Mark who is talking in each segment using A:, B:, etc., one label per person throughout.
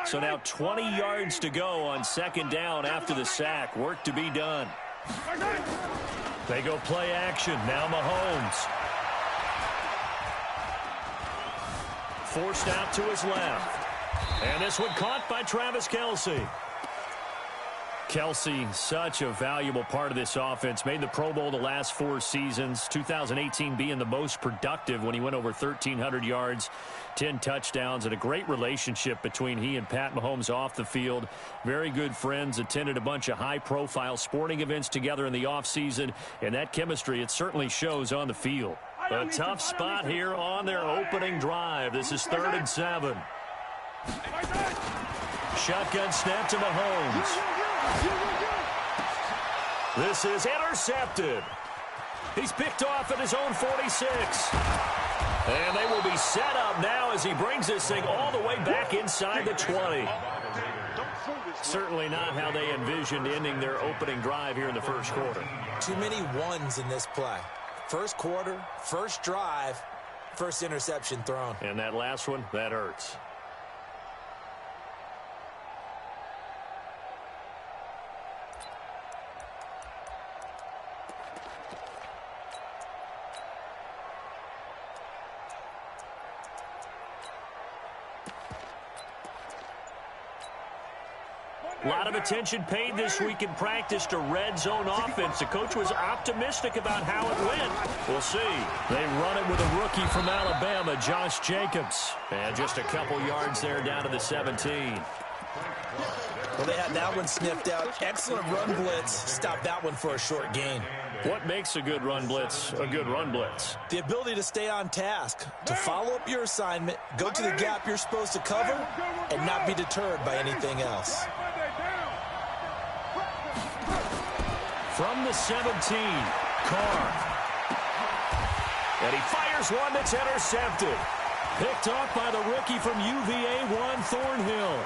A: So now 20 yards to go on second down after the sack. Work to be done. They go play action. Now Mahomes. Forced out to his left. And this one caught by Travis Kelce. Kelce, such a valuable part of this offense. Made the Pro Bowl the last 4 seasons. 2018 being the most productive when he went over 1,300 yards, 10 touchdowns, and a great relationship between he and Pat Mahomes off the field. Very good friends. Attended a bunch of high-profile sporting events together in the offseason. And that chemistry, it certainly shows on the field. A tough spot here on their opening drive. This is 3rd and 7. Shotgun snap to Mahomes. This is intercepted. He's picked off at his own 46. And they will be set up now as he brings this thing all the way back inside the 20. Certainly not how they envisioned ending their opening drive here in the first quarter.
B: Too many ones in this play. First quarter, first drive, first interception thrown.
A: And that last one, that hurts. A lot of attention paid this week in practice to red zone offense. The coach was optimistic about how it went. We'll see. They run it with a rookie from Alabama, Josh Jacobs. And just a couple yards there down to the 17.
B: Well, they had that one sniffed out. Excellent run blitz. Stop that one for a short gain.
A: What makes a good run blitz a good run blitz?
B: The ability to stay on task, to follow up your assignment, go to the gap you're supposed to cover, and not be deterred by anything else.
A: From the 17, Carr. And he fires one that's intercepted. Picked off by the rookie from UVA, Juan Thornhill.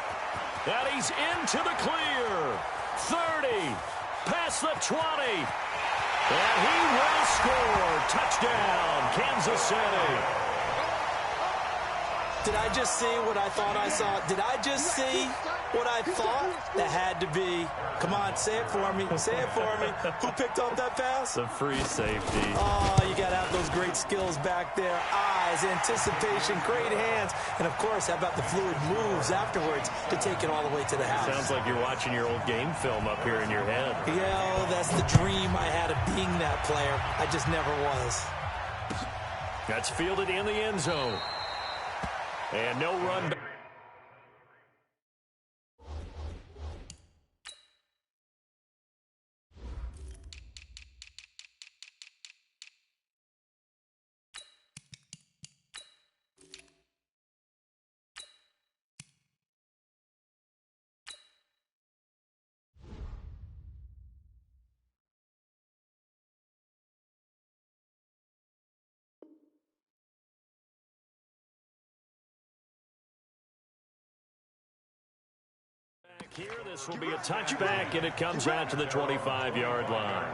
A: And he's into the clear. 30, past the 20. And he will score. Touchdown, Kansas City.
B: Did I just see what I thought I saw? Did I just see what I thought? That had to be. Come on, say it for me. Say it for me. Who picked up that pass?
A: The free safety.
B: Oh, you got to have those great skills back there. Eyes, anticipation, great hands. And, of course, how about the fluid moves afterwards to take it all the way to the house?
A: Sounds like you're watching your old game film up here in your head.
B: Yeah, that's the dream I had of being that player. I just never was.
A: That's fielded in the end zone. And no run back. Here, this will be a touchback, and it comes out to the 25-yard line.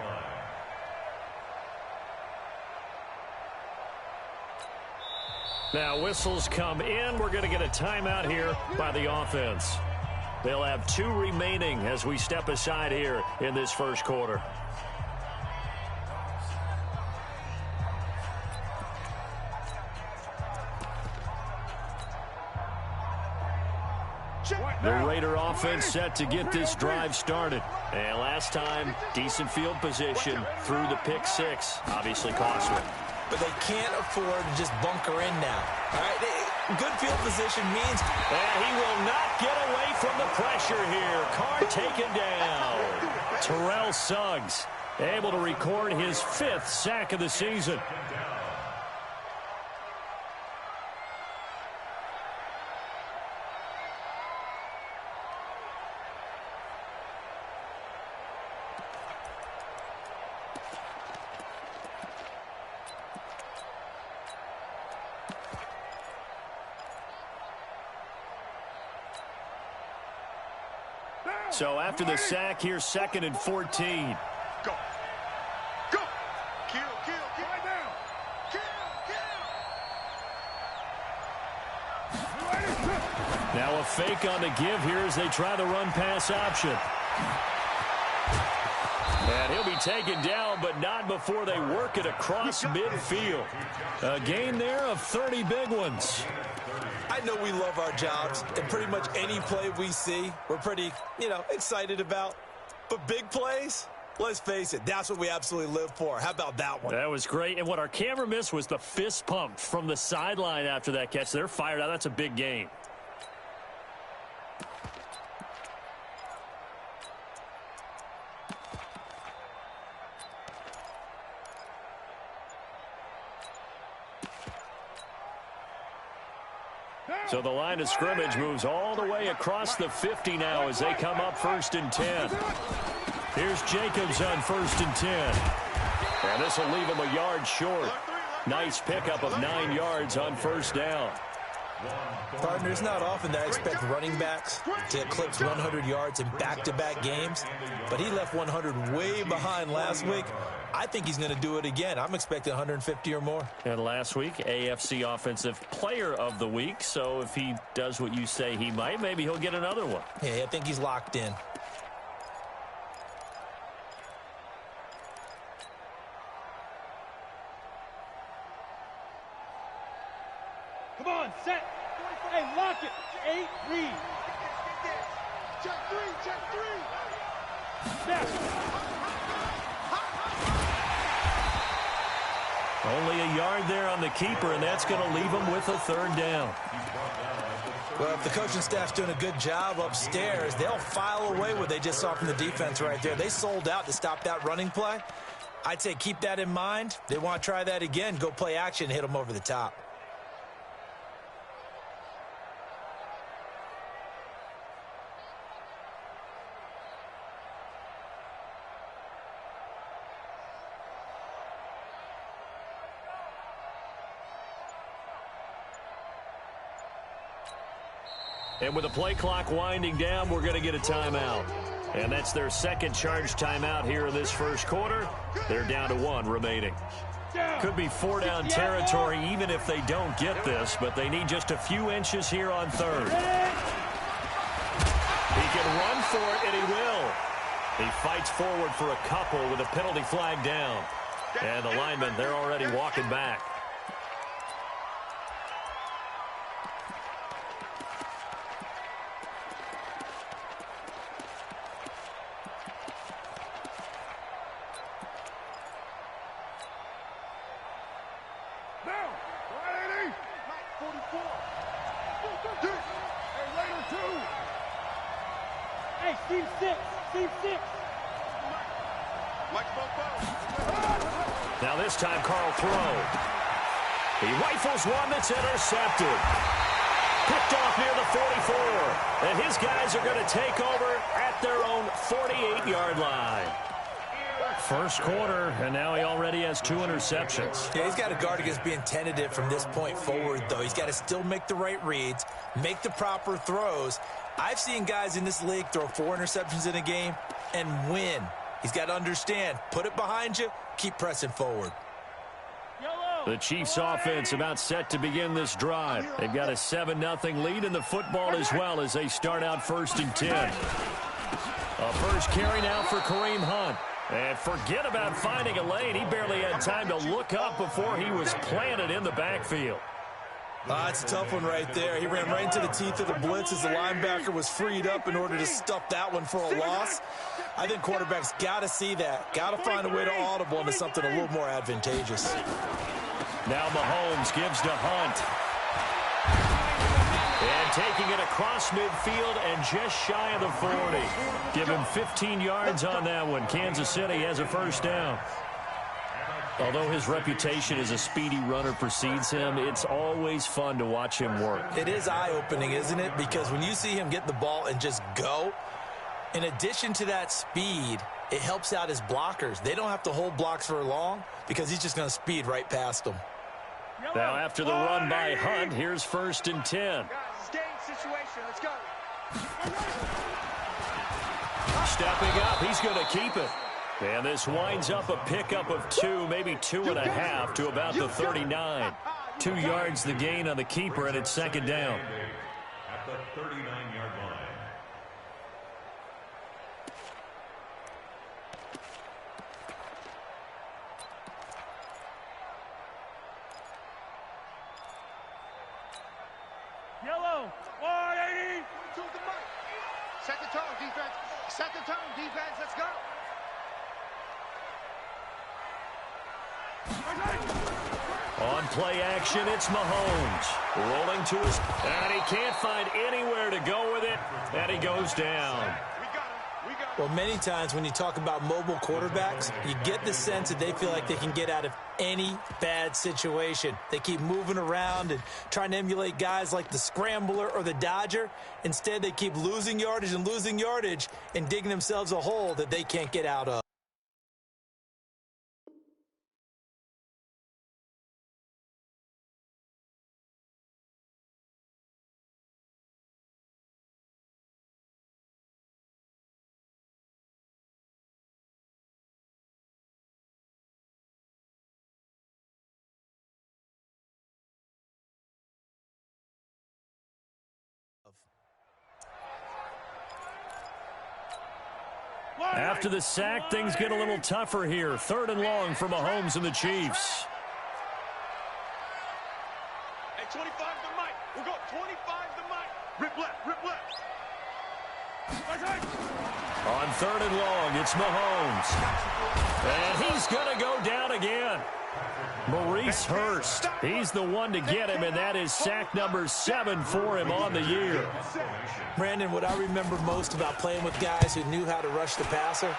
A: Now, whistles come in. We're going to get a timeout here by the offense. They'll have 2 remaining as we step aside here in this first quarter. The Raider offense set to get this drive started. And last time, decent field position through the pick 6. Obviously costly.
B: But they can't afford to just bunker in now. All right, good field position means...
A: And he will not get away from the pressure here. Carr taken down. Terrell Suggs able to record his 5th sack of the season. So after the sack, here's 2nd and 14.
C: Go. Go. Kill. Right down. Kill.
A: Now a fake on the give here as they try the run-pass option. And he'll be taken down, but not before they work it across midfield. A gain there of 30 big ones.
B: I know we love our jobs, and pretty much any play we see, we're pretty, excited about. But big plays, let's face it, that's what we absolutely live for. How about that one?
A: That was great. And what our camera missed was the fist pump from the sideline after that catch. They're fired out. That's a big gain. So the line of scrimmage moves all the way across the 50 now as they come up 1st and 10. Here's Jacobs on 1st and 10. And this will leave him a yard short. Nice pickup of 9 yards on 1st down.
B: Partner, it's not often that I expect running backs to eclipse 100 yards in back-to-back games, but he left 100 way behind last week. I think he's going to do it again. I'm expecting 150 or more.
A: And last week, AFC Offensive Player of the Week. So if he does what you say he might, maybe he'll get another one.
B: Yeah, I think he's locked in.
D: Come on, set. Hey, lock it. 8, read.
C: Check three.
D: Snap.
A: Only a yard there on the keeper, and that's going to leave him with a 3rd down.
B: Well, if the coaching staff's doing a good job upstairs, they'll file away what they just saw from the defense right there. They sold out to stop that running play. I'd say keep that in mind. They want to try that again, go play action, hit them over the top.
A: And with the play clock winding down, we're going to get a timeout. And that's their second charge timeout here in this first quarter. They're down to 1 remaining. Could be 4-down territory even if they don't get this, but they need just a few inches here on 3rd. He can run for it, and he will. He fights forward for a couple with a penalty flag down. And the linemen, they're already walking back. Now this time, Carl throw. He rifles one that's intercepted. Picked off near the 44. And his guys are going to take over at their own 48-yard line. First quarter, and now he already has 2 interceptions.
B: Yeah, he's got to guard against being tentative from this point forward, though. He's got to still make the right reads, make the proper throws. I've seen guys in this league throw 4 interceptions in a game and win. He's got to understand, put it behind you, keep pressing forward.
A: The Chiefs offense about set to begin this drive. They've got a 7-0 lead in the football as well as they start out 1st and 10. A first carry now for Kareem Hunt. And forget about finding a lane. He barely had time to look up before he was planted in the backfield.
B: That's a tough one right there. He ran right into the teeth of the blitz as the linebacker was freed up in order to stuff that one for a loss. I think quarterbacks got to see that. Got to find a way to audible into something a little more advantageous.
A: Now Mahomes gives to Hunt. And taking it across midfield and just shy of the 40. Give him 15 yards on that one. Kansas City has a first down. Although his reputation as a speedy runner precedes him, it's always fun to watch him work.
B: It is eye-opening, isn't it? Because when you see him get the ball and just go, in addition to that speed, it helps out his blockers. They don't have to hold blocks for long because he's just going to speed right past them.
A: Now after the run by Hunt, here's 1st and 10.
C: Situation. Let's go.
A: Stepping up, he's going to keep it. And this winds up a pickup of 2, maybe 2.5 to about the 39. 2 yards the gain on the keeper, and it's 2nd down.
E: the 39-yard line.
D: Yellow, 180.
C: To the mic. Set the tone, defense. Set the tone, defense. Let's go.
A: On play action, it's Mahomes. Rolling to his... And he can't find anywhere to go with it. And he goes down.
B: Well, many times when you talk about mobile quarterbacks, you get the sense that they feel like they can get out of any bad situation. They keep moving around and trying to emulate guys like the Scrambler or the Dodger. Instead, they keep losing yardage and digging themselves a hole that they can't get out of.
A: After the sack, things get a little tougher here. 3rd and long for Mahomes and the Chiefs.
C: Hey, 25 to Mike. We'll go 25 to Mike. Rip left, rip left.
A: On 3rd and long, it's Mahomes. And he's going to go down again. Maurice Hurst, he's the one to get him, and that is sack number 7 for him on the year.
B: Brandon, what I remember most about playing with guys who knew how to rush the passer,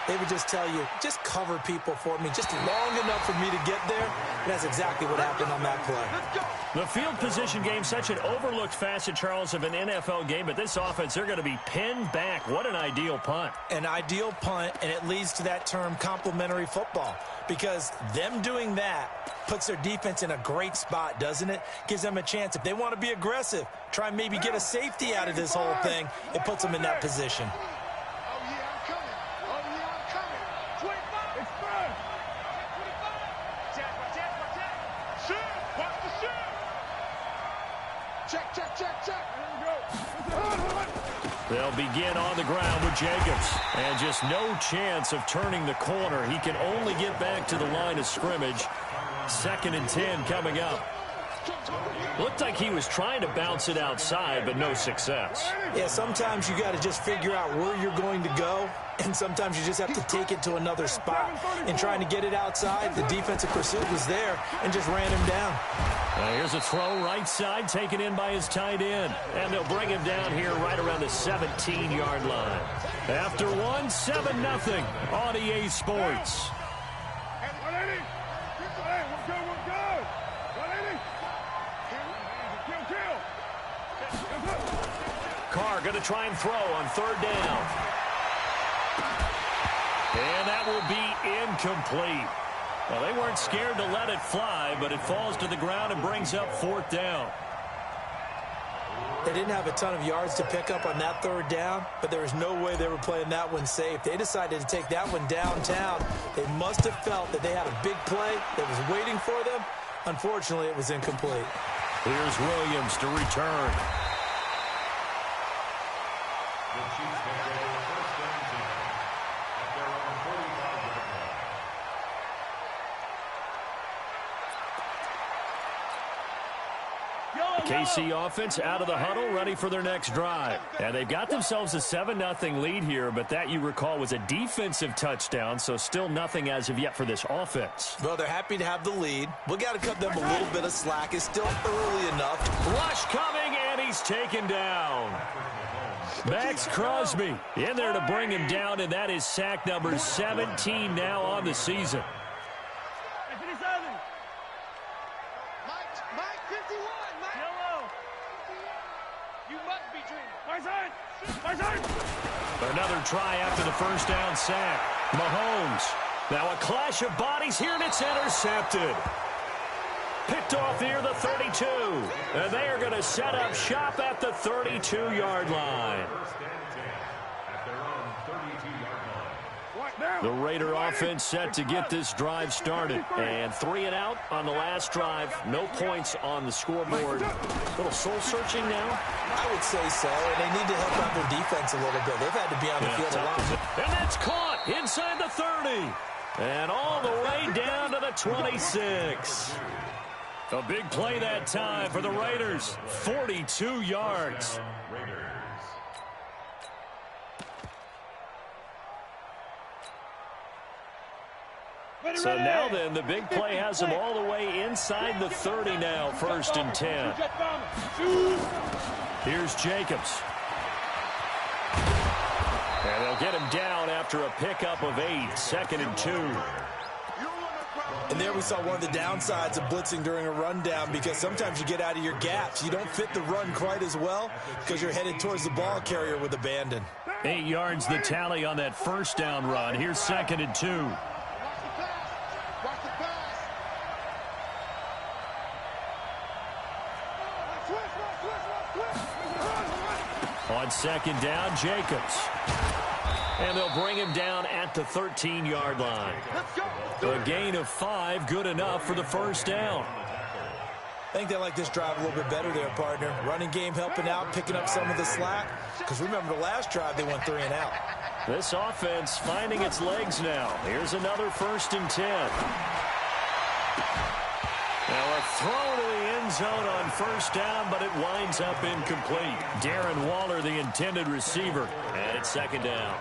B: they would just tell you, just cover people for me, just long enough for me to get there. And that's exactly what happened on that play.
A: The field position game, such an overlooked facet, Charles, of an NFL game, but this offense, they're going to be pinned back. What an ideal punt.
B: An ideal punt, and it leads to that term complementary football, because them doing that puts their defense in a great spot, doesn't it? Gives them a chance. If they want to be aggressive, try and maybe get a safety out of this whole thing, it puts them in that position.
A: They'll begin on the ground with Jacobs. And just no chance of turning the corner. He can only get back to the line of scrimmage. 2nd and 10 coming up. Looked like he was trying to bounce it outside, but no success.
B: Yeah, sometimes you got to just figure out where you're going to go, and sometimes you just have to take it to another spot. And trying to get it outside, the defensive pursuit was there and just ran him down.
A: Here's a throw right side, taken in by his tight end. And they'll bring him down here right around the 17-yard line. After one, 7-0 on EA Sports. Carr going to try and throw on 3rd down. And that will be incomplete. Well, they weren't scared to let it fly, but it falls to the ground and brings up 4th down.
B: They didn't have a ton of yards to pick up on that 3rd down, but there was no way they were playing that one safe. They decided to take that one downtown. They must have felt that they had a big play that was waiting for them. Unfortunately, it was incomplete.
A: Here's Williams to return. KC offense out of the huddle, ready for their next drive. And they've got themselves a 7-0 lead here, but that, you recall, was a defensive touchdown, so still nothing as of yet for this offense.
B: Well, they're happy to have the lead. We got to cut them a little bit of slack. It's still early enough.
A: Rush coming, and he's taken down. Max Crosby in there to bring him down, and that is sack number 17 now on the season. Another try after the 1st down sack. Mahomes. Now a clash of bodies here, and it's intercepted. Picked off near the 32. And they are going to set up shop at the 32-yard line. The Raider offense set to get this drive started. And 3 and out on the last drive. No points on the scoreboard. A little soul-searching now?
B: I would say so, and they need to help out their defense a little bit. They've had to be on the field a lot.
A: And that's caught inside the 30. And all the way down to the 26. A big play that time for the Raiders. 42 yards. So now then, the big play has them all the way inside the 30 now, 1st and 10. Here's Jacobs. And they'll get him down after a pickup of 8, 2nd and 2.
B: And there we saw one of the downsides of blitzing during a rundown, because sometimes you get out of your gaps. You don't fit the run quite as well because you're headed towards the ball carrier with abandon.
A: 8 yards the tally on that 1st down run. Here's 2nd and 2. On 2nd down, Jacobs. And they'll bring him down at the 13-yard line. A gain of 5, good enough for the 1st down.
B: I think they like this drive a little bit better there, partner. Running game helping out, picking up some of the slack. Because remember, the last drive, they went 3 and out.
A: This offense finding its legs now. Here's another 1st and 10. Now a throw to the end zone on 1st down, but it winds up incomplete. Darren Waller, the intended receiver, and it's 2nd down.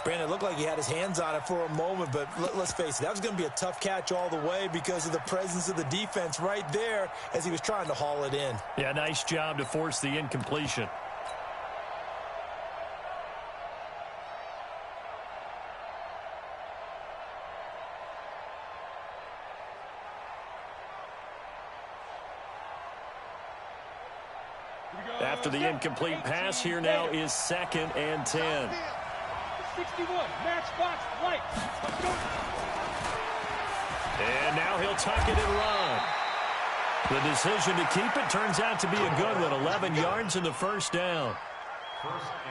B: Brandon, it looked like he had his hands on it for a moment, but let's face it, that was going to be a tough catch all the way because of the presence of the defense right there as he was trying to haul it in.
A: Yeah, nice job to force the incompletion. After the incomplete pass, here now is 2nd and 10.
D: 61, match box, right.
A: And now he'll tuck it and run. The decision to keep it turns out to be a good one. 11 yards in the 1st down.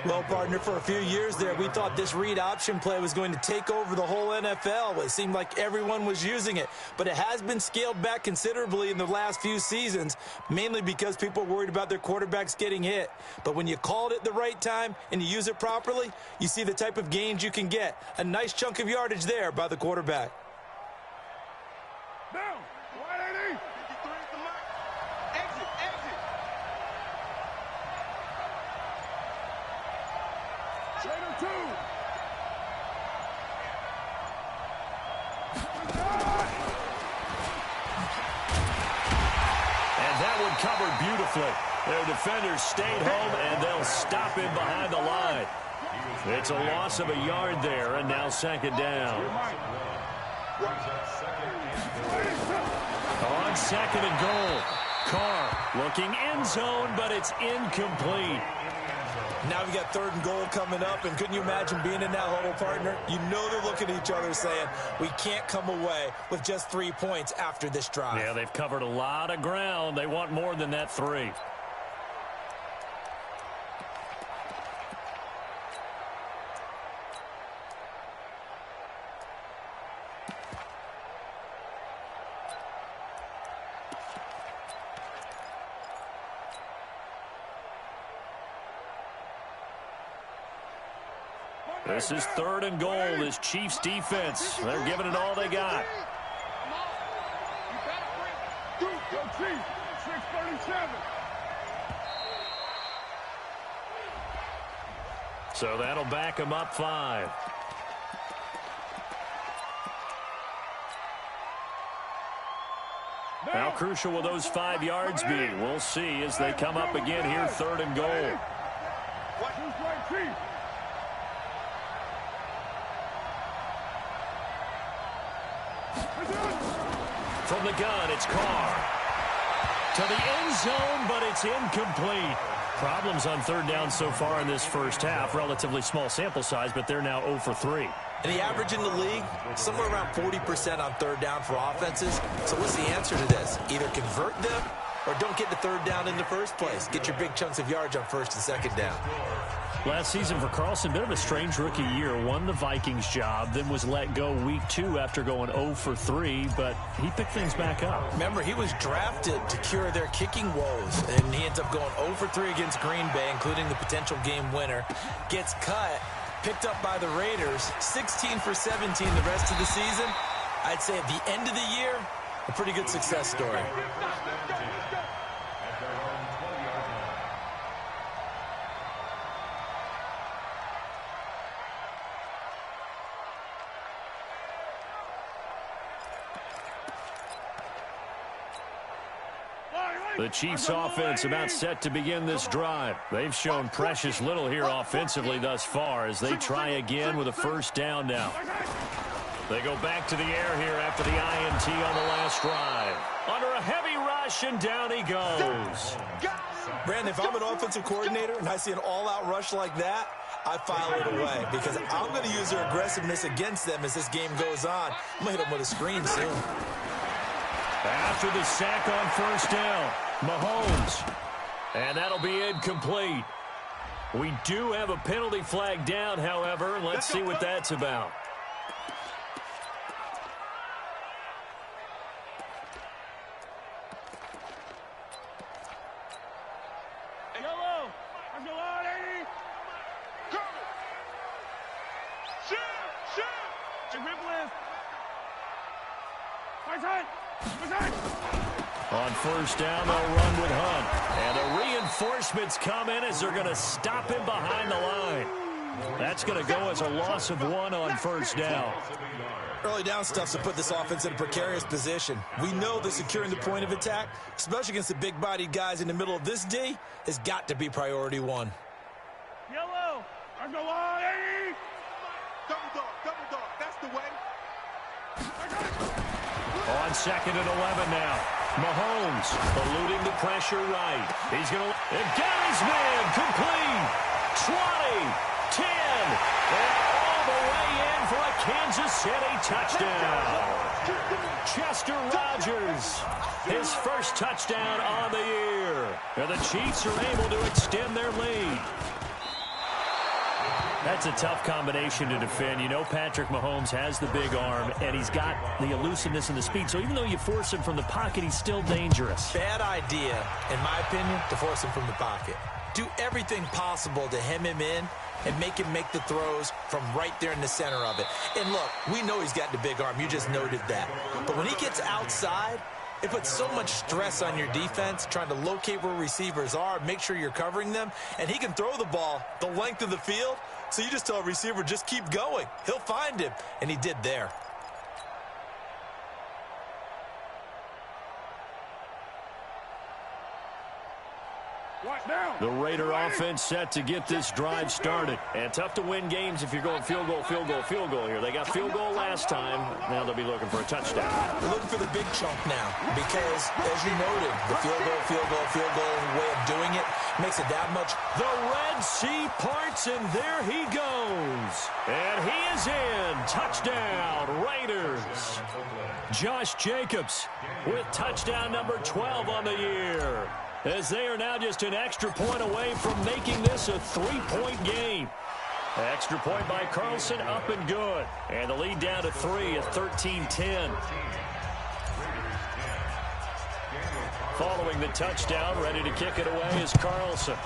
B: Well, partner, for a few years there, we thought this read option play was going to take over the whole NFL. It seemed like everyone was using it, but it has been scaled back considerably in the last few seasons, mainly because people are worried about their quarterbacks getting hit. But when you call it at the right time and you use it properly, you see the type of gains you can get. A nice chunk of yardage there by the quarterback.
C: Down. 180. 53 at the mark. Exit. Trader 2.
A: And that one covered beautifully. Their defenders stayed home, and they'll stop him behind the line. It's a loss of a yard there, and now 2nd down. On 2nd and goal, Carr looking end zone, but it's incomplete.
B: Now we got 3rd and goal coming up, and couldn't you imagine being in that huddle, partner? You know they're looking at each other saying, we can't come away with just 3 points after this drive.
A: Yeah, they've covered a lot of ground. They want more than that 3. This is 3rd and goal. This Chiefs defense, they're giving it all they got.
C: Go Chiefs. 637.
A: So that'll back them up 5. How crucial will those 5 yards be? We'll see as they come up again here, 3rd and goal. From the gun, it's Carr. To the end zone, but it's incomplete. Problems on 3rd down so far in this 1st half. Relatively small sample size, but they're now 0 for 3.
B: And the average in the league, somewhere around 40% on 3rd down for offenses. So what's the answer to this? Either convert them or don't get the 3rd down in the first place. Get your big chunks of yards on 1st and 2nd down.
A: Last season for Carlson, bit of a strange rookie year. Won the Vikings job, then was let go week 2 after going 0 for 3, but he picked things back up.
B: Remember, he was drafted to cure their kicking woes, and he ends up going 0 for 3 against Green Bay, including the potential game winner. Gets cut, picked up by the Raiders, 16 for 17 the rest of the season. I'd say at the end of the year, a pretty good success story.
A: The Chiefs offense about set to begin this drive. They've shown precious little here offensively thus far as they try again with a first down now. They go back to the air here after the INT on the last drive. Under a heavy rush, and down he goes.
B: Brandon, if I'm an offensive coordinator and I see an all-out rush like that, I file it away because I'm going to use their aggressiveness against them as this game goes on. I'm going to hit them with a screen soon.
A: After the sack on first down, Mahomes. And that'll be incomplete. We do have a penalty flag down, however. Let's see what that's about.
D: Yellow. Let's go on, 80. Shoot. Rip list. Right side.
A: On first down, they'll run with Hunt. And the reinforcements come in as they're going to stop him behind the line. That's going to go as a loss of 1 on first down.
B: Early down stuff's to put this offense in a precarious position. We know that securing the point of attack, especially against the big-bodied guys in the middle of this D, has got to be priority 1.
D: Yellow. Let's go on, 80.
C: Double dog. That's the way.
A: On second and 11 now. Mahomes eluding the pressure right. He's going to... And got his man complete. 20, 10, and all the way in for a Kansas City touchdown. Chester Rogers, his first touchdown on the year. And the Chiefs are able to extend their lead. That's a tough combination to defend. You know Patrick Mahomes has the big arm, and he's got the elusiveness and the speed. So even though you force him from the pocket, he's still dangerous.
B: Bad idea, in my opinion, to force him from the pocket. Do everything possible to hem him in and make him make the throws from right there in the center of it. And look, we know he's got the big arm. You just noted that. But when he gets outside, it puts so much stress on your defense, trying to locate where receivers are, make sure you're covering them, and he can throw the ball the length of the field. So you just tell a receiver, just keep going. He'll find him, and he did there.
A: The Raider offense set to get this drive started. And tough to win games if you're going field goal here. They got field goal last time. Now they'll be looking for a touchdown.
B: They're looking for the big chunk now because, as you noted, the field goal way of doing it makes it that much.
A: The Red Sea parts, and there he goes. And he is in. Touchdown, Raiders. Josh Jacobs with touchdown number 12 on the year, as they are now just an extra point away from making this a 3-point game. Extra point by Carlson, up and good. And the lead down to 3 at 13-10. Following the touchdown, ready to kick it away is Carlson.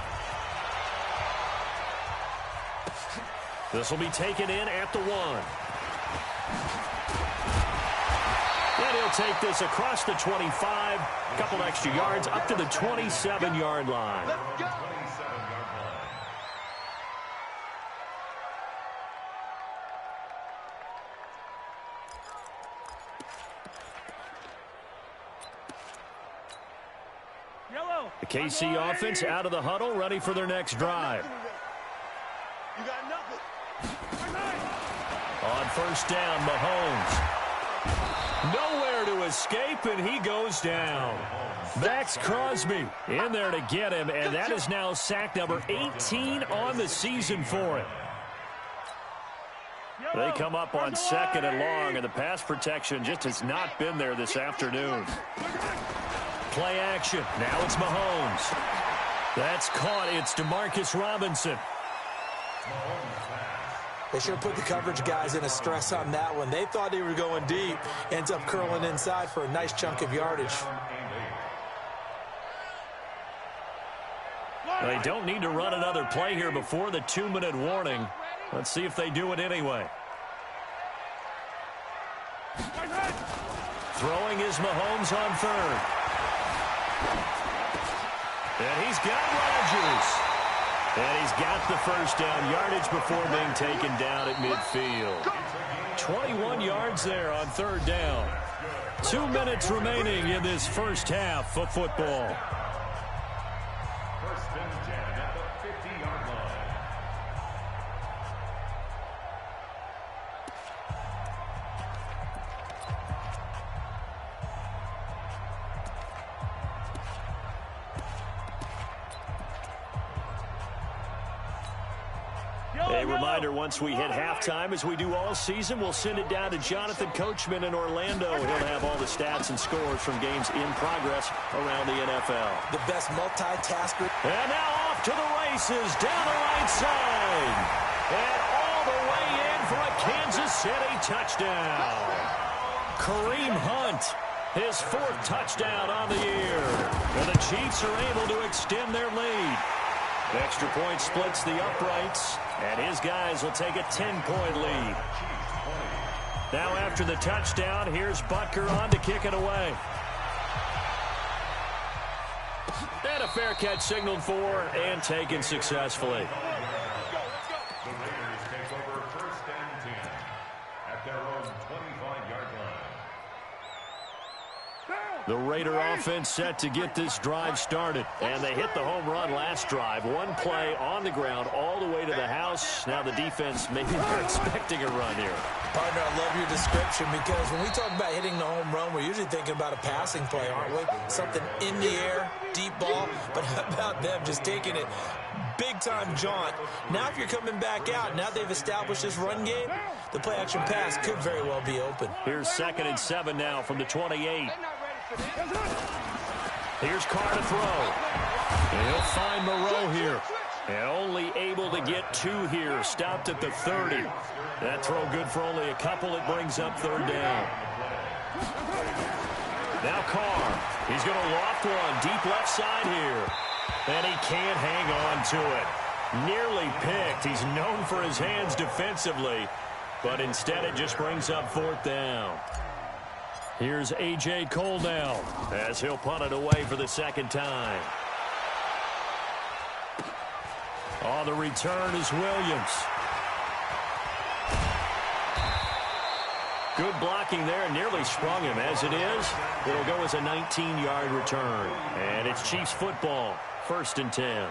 A: This will be taken in at the 1. And he'll take this across the 25, a couple extra yards, up to the 27-yard line. The KC offense out of the huddle, ready for their next drive.
C: You got nothing.
A: On first down, Mahomes. Nowhere to escape, and he goes down. Max Crosby in there to get him, and that is now sack number 18 on the season for him. They come up on second and long, and the pass protection just has not been there this afternoon. Play action. Now it's Mahomes. That's caught. It's Demarcus Robinson.
B: They should have put the coverage guys in a stress on that one. They thought they were going deep. Ends up curling inside for a nice chunk of yardage.
A: They don't need to run another play here before the 2-minute warning. Let's see if they do it anyway. Throwing is Mahomes on third. And he's got Rodgers. And he's got the first down yardage before being taken down at midfield. 21 yards there on third down. 2 minutes remaining in this first half of football.
E: First and 10 at the 50-yard line.
A: A reminder, once we hit halftime, as we do all season, we'll send it down to Jonathan Coachman in Orlando. He'll have all the stats and scores from games in progress around the NFL.
B: The best multitasker.
A: And now off to the races down the right side. And all the way in for a Kansas City touchdown. Kareem Hunt, his 4th touchdown on the year. And the Chiefs are able to extend their lead. Extra point splits the uprights, and his guys will take a 10-point lead. Now after the touchdown, here's Butker on to kick it away. And a fair catch signaled for and taken successfully.
E: The Raiders take over first and 10 at their own 25-yard line.
A: The Raider offense set to get this drive started. And they hit the home run last drive. One play on the ground all the way to the house. Now the defense, maybe they're expecting a run here.
B: Partner, I love your description because when we talk about hitting the home run, we're usually thinking about a passing play, aren't we? Something in the air, deep ball. But how about them just taking it big-time jaunt? Now if you're coming back out, now they've established this run game, the play-action pass could very well be open.
A: Here's 2nd and 7 now from the 28. Here's Carr to throw. And he'll find Moreau here. And only able to get 2 here. Stopped at the 30. That throw good for only a couple. It brings up 3rd down. Now Carr. He's going to loft one deep left side here. And he can't hang on to it. Nearly picked. He's known for his hands defensively. But instead it just brings up 4th down. Here's A.J. Cole now as he'll punt it away for the 2nd time. On the return is Williams. Good blocking there. Nearly sprung him. As it is, it'll go as a 19-yard return. And it's Chiefs football. 1st and 10.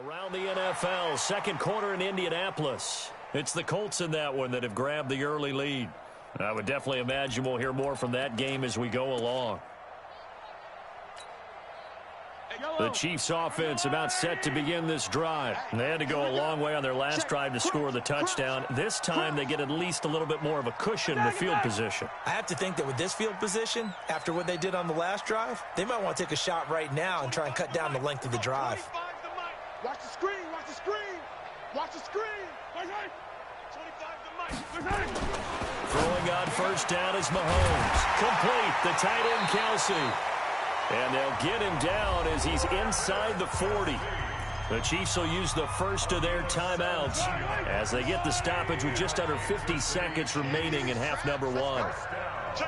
A: Around the NFL, 2nd quarter in Indianapolis. It's the Colts in that one that have grabbed the early lead. I would definitely imagine we'll hear more from that game as we go along. The Chiefs offense about set to begin this drive. They had to go a long way on their last drive to score the touchdown. This time they get at least a little bit more of a cushion in the field position.
B: I have to think that with this field position, after what they did on the last drive, they might want to take a shot right now and try and cut down the length of the drive.
C: Watch the screen, watch the screen, watch the screen. 25 the mic.
A: Throwing on 1st down is Mahomes. Complete, the tight end Kelsey. And they'll get him down as he's inside the 40. The Chiefs will use the first of their timeouts as they get the stoppage with just under 50 seconds remaining in half number 1.
E: 1st and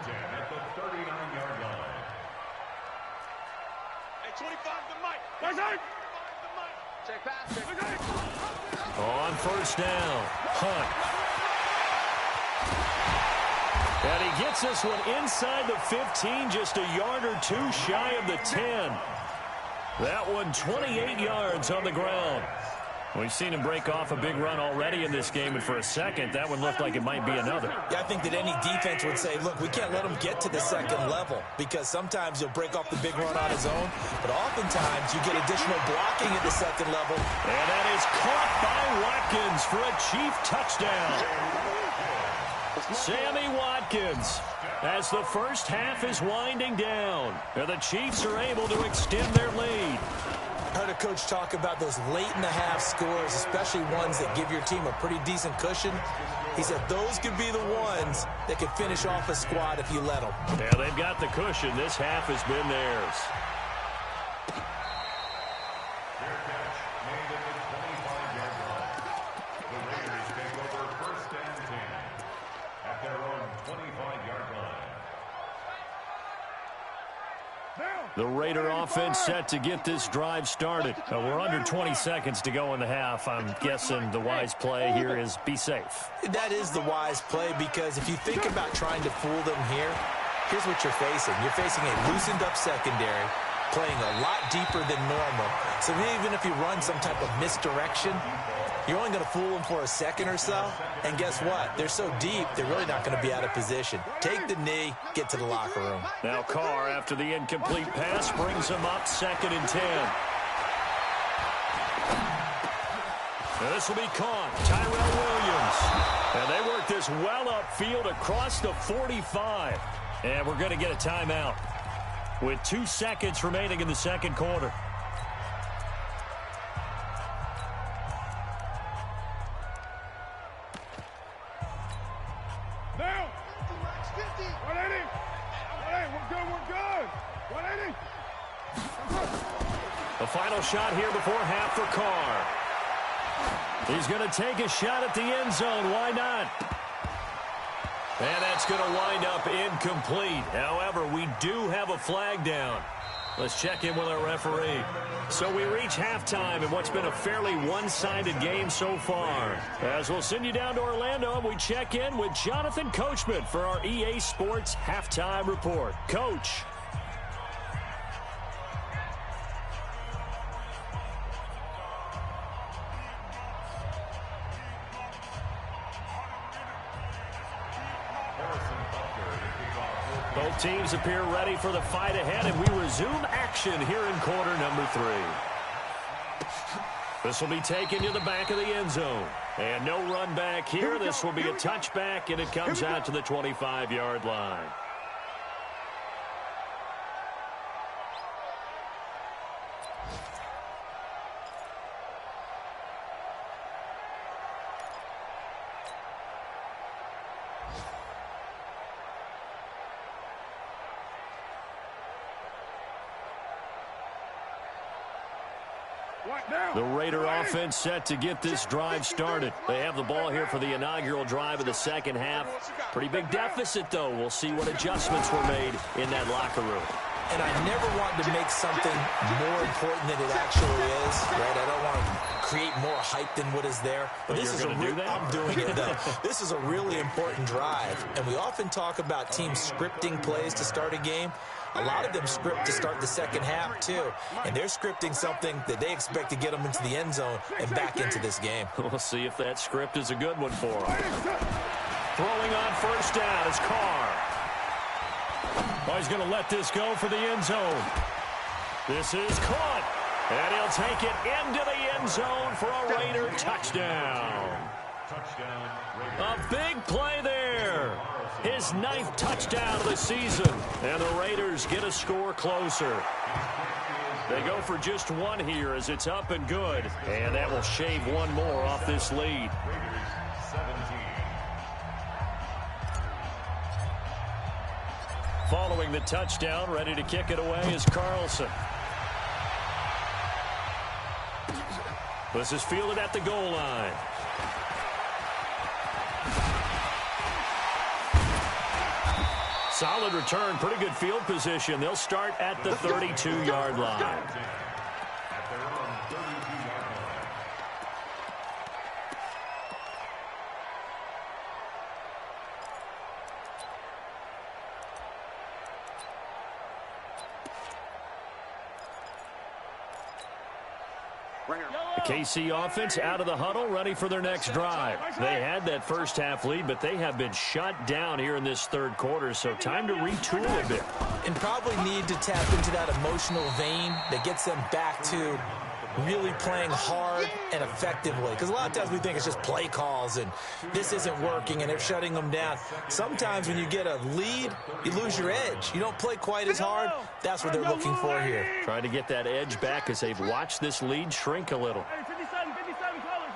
E: 10 at the 39-yard line.
C: Hey, 25 the mic. Check pass.
A: On first down, Hunt. And he gets this one inside the 15, just a yard or two shy of the 10. That one 28 yards on the ground. We've seen him break off a big run already in this game, and for a second, that one looked like it might be another.
B: Yeah, I think that any defense would say, look, we can't let him get to the second level, because sometimes he'll break off the big run on his own, but oftentimes you get additional blocking at the second level.
A: And that is caught by Watkins for a Chief touchdown. Sammy Watkins, as the first half is winding down, and the Chiefs are able to extend their lead.
B: I heard a coach talk about those late-in-the-half scores, especially ones that give your team a pretty decent cushion. He said those could be the ones that could finish off a squad if you let them.
A: Yeah, they've got the cushion. This half has been theirs.
E: Fair catch made at the 25-yard line. The Raiders take over first and 10 at their own 25-yard line.
A: The Raider offense set to get this drive started. We're under 20 seconds to go in the half. I'm guessing the wise play here is be safe.
B: That is the wise play, because if you think about trying to fool them here, here's what you're facing. You're facing a loosened-up secondary, playing a lot deeper than normal. So even if you run some type of misdirection, you're only going to fool them for a second or so. And guess what? They're so deep, they're really not going to be out of position. Take the knee, get to the locker room.
A: Now Carr, after the incomplete pass, brings him up 2nd and 10. This will be caught. Tyrell Williams. And they work this well upfield across the 45. And we're going to get a timeout with 2 seconds remaining in the second quarter. The final shot here before half for Carr. He's going to take a shot at the end zone. Why not? And that's going to wind up incomplete. However, we do have a flag down. Let's check in with our referee. So we reach halftime in what's been a fairly one-sided game so far. As we'll send you down to Orlando, and we check in with Jonathan Coachman for our EA Sports Halftime Report. Coach. Both teams appear ready for the fight ahead, and we resume action here in quarter number 3. This will be taken to the back of the end zone. And no run back here. This will be a touchback, and it comes out to the 25-yard line. The Raider offense set to get this drive started. They have the ball here for the inaugural drive of the second half. Pretty big deficit, though. We'll see what adjustments were made in that locker room.
B: And I never want to make something more important than it actually is, right? I don't want to create more hype than what is there. But this is I'm doing it, though. This is a really important drive. And we often talk about teams scripting plays to start a game. A lot of them script to start the second half, too. And they're scripting something that they expect to get them into the end zone and back into this game.
A: We'll see if that script is a good one for them. Throwing on first down is Carr. Oh, he's going to let this go for the end zone. This is caught. And he'll take it into the end zone for a Raider touchdown. A big play there. His 9th touchdown of the season. And the Raiders get a score closer. They go for just one here as it's up and good. And that will shave one more off this lead. Following the touchdown, ready to kick it away is Carlson. This is fielded at the goal line. Solid return, pretty good field position. They'll start at the 32-yard line. The KC offense out of the huddle, ready for their next drive. They had that first half lead, but they have been shut down here in this third quarter, so time to retool a bit.
B: And probably need to tap into that emotional vein that gets them back to really playing hard and effectively. Because a lot of times we think it's just play calls and this isn't working and they're shutting them down. Sometimes when you get a lead, you lose your edge. You don't play quite as hard. That's what they're looking for here.
A: Trying to get that edge back as they've watched this lead shrink a little.
D: 57 colors.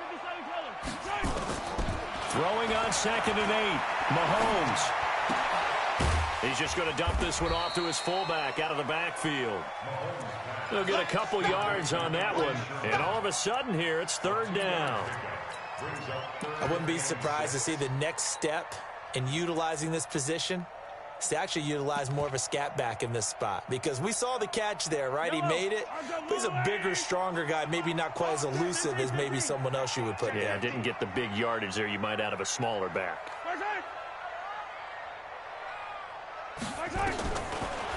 A: Throwing on 2nd and 8. Mahomes. He's just going to dump this one off to his fullback out of the backfield. He'll get a couple yards on that one. And all of a sudden here, it's 3rd down.
B: I wouldn't be surprised to see the next step in utilizing this position is to actually utilize more of a scat back in this spot. Because we saw the catch there, right? He made it. But he's a bigger, stronger guy, maybe not quite as elusive as maybe someone else you would put there.
A: Yeah, didn't get the big yardage there you might out of a smaller back.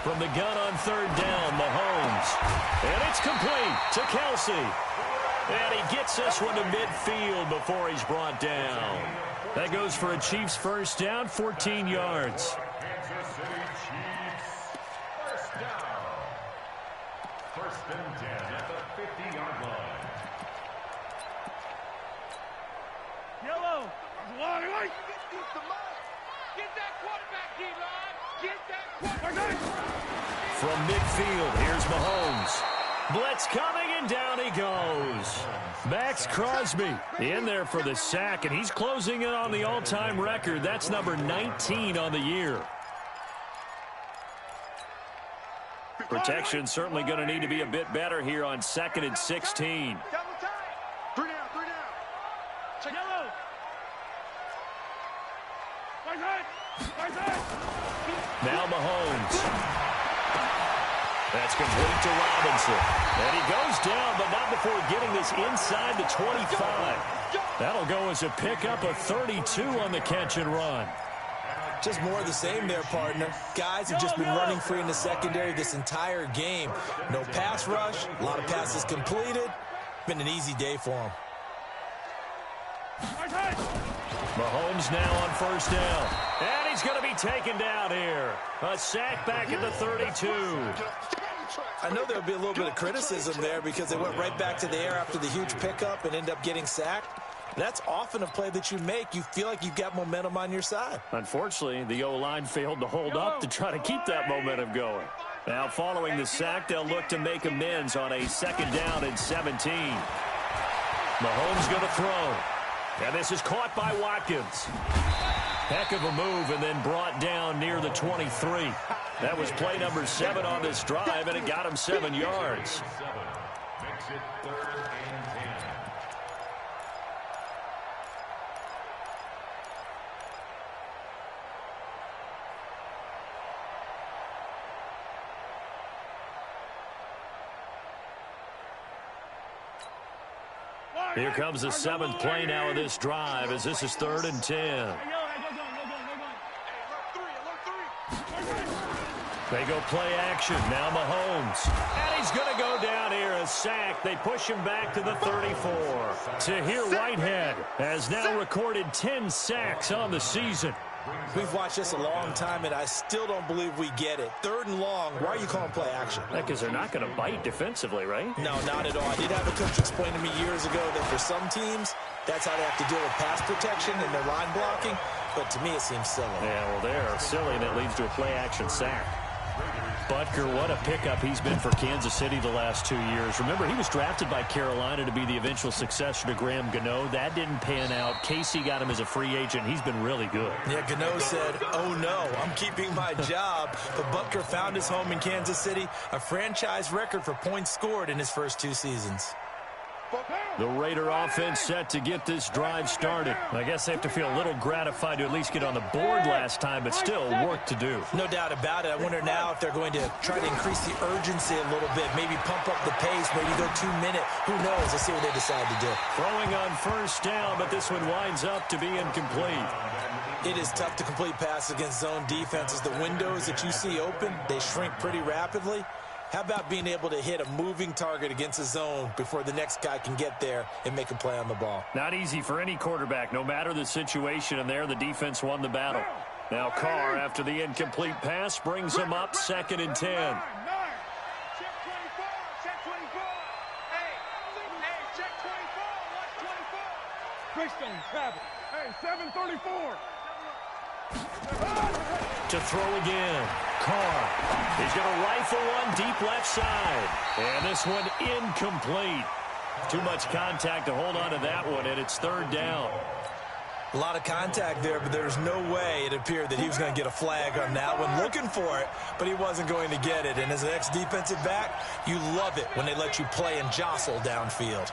A: From the gun on 3rd down, Mahomes. And it's complete to Kelsey. And he gets this one to midfield before he's brought down. That goes for a Chiefs first down, 14 yards.
E: Kansas City Chiefs, first down. 1st and 10 at the 50-yard line.
D: Yellow.
C: Get that quarterback, D-line. Get that quarterback.
A: From midfield, here's Mahomes. Blitz coming, and down he goes. Max Crosby in there for the sack, and he's closing in on the all-time record. That's number 19 on the year. Protection certainly going to need to be a bit better here on 2nd and 16.
C: Three down. Check
D: Yellow.
A: Now Mahomes. That's complete to Robinson. And he goes down, but not before getting this inside the 25. That'll go as a pickup of 32 on the catch and run.
B: Just more of the same there, partner. Guys have just been running free in the secondary this entire game. No pass rush, a lot of passes completed. Been an easy day for them.
A: Mahomes now on 1st down. And he's going to be taken down here. A sack back at the 32.
B: I know there'll be a little bit of criticism there because they went right back to the air after the huge pickup and end up getting sacked. That's often a play that you make. You feel like you've got momentum on your side.
A: Unfortunately, the O-line failed to hold up to try to keep that momentum going. Now, following the sack, they'll look to make amends on a 2nd down and 17. Mahomes going to throw. And this is caught by Watkins. Heck of a move and then brought down near the 23. That was play number 7 on this drive, and it got him 7 yards.
E: Makes it 3rd and 10.
A: Here comes the 7th play now of this drive as this is 3rd and 10. They go play action. Now Mahomes. And he's going to go down here. A sack. They push him back to the 34. Tahir Whitehead has now recorded 10 sacks on the season.
B: We've watched this a long time, and I still don't believe we get it. 3rd and long. Why are you calling play action?
A: Because they're not going to bite defensively, right?
B: No, not at all. I did have a coach explain to me years ago that for some teams, that's how they have to deal with pass protection and their line blocking. But to me, it seems silly.
A: Yeah, well, they're silly, and it leads to a play-action sack. Butker, what a pickup he's been for Kansas City the last 2 years. Remember, he was drafted by Carolina to be the eventual successor to Graham Gano. That didn't pan out. Casey got him as a free agent. He's been really good.
B: Yeah, Gano said, oh, no, I'm keeping my job. But Butker found his home in Kansas City, a franchise record for points scored in his first 2 seasons.
A: The Raider offense set to get this drive started. I guess they have to feel a little gratified to at least get on the board last time, but still work to do.
B: No doubt about it. I wonder now if they're going to try to increase the urgency a little bit, maybe pump up the pace, maybe go 2-minute. Who knows? Let's see what they decide to do.
A: Throwing on 1st down, but this one winds up to be incomplete.
B: It is tough to complete passes against zone defenses. The windows that you see open, they shrink pretty rapidly. How about being able to hit a moving target against a zone before the next guy can get there and make a play on the ball?
A: Not easy for any quarterback, no matter the situation, and there the defense won the battle. Now Carr, after the incomplete pass, brings him up 2nd and 10.
C: Check 24. Check 24. Hey, check 24. Watch 24.
D: Greystone travel.
C: Hey, 734.
A: To throw again. Carr. He's going to rifle one deep left side. And this one incomplete. Too much contact to hold on to that one, and it's 3rd down.
B: A lot of contact there, but there's no way it appeared that he was going to get a flag on that one. Looking for it, but he wasn't going to get it. And as an ex-defensive back, you love it when they let you play and jostle downfield.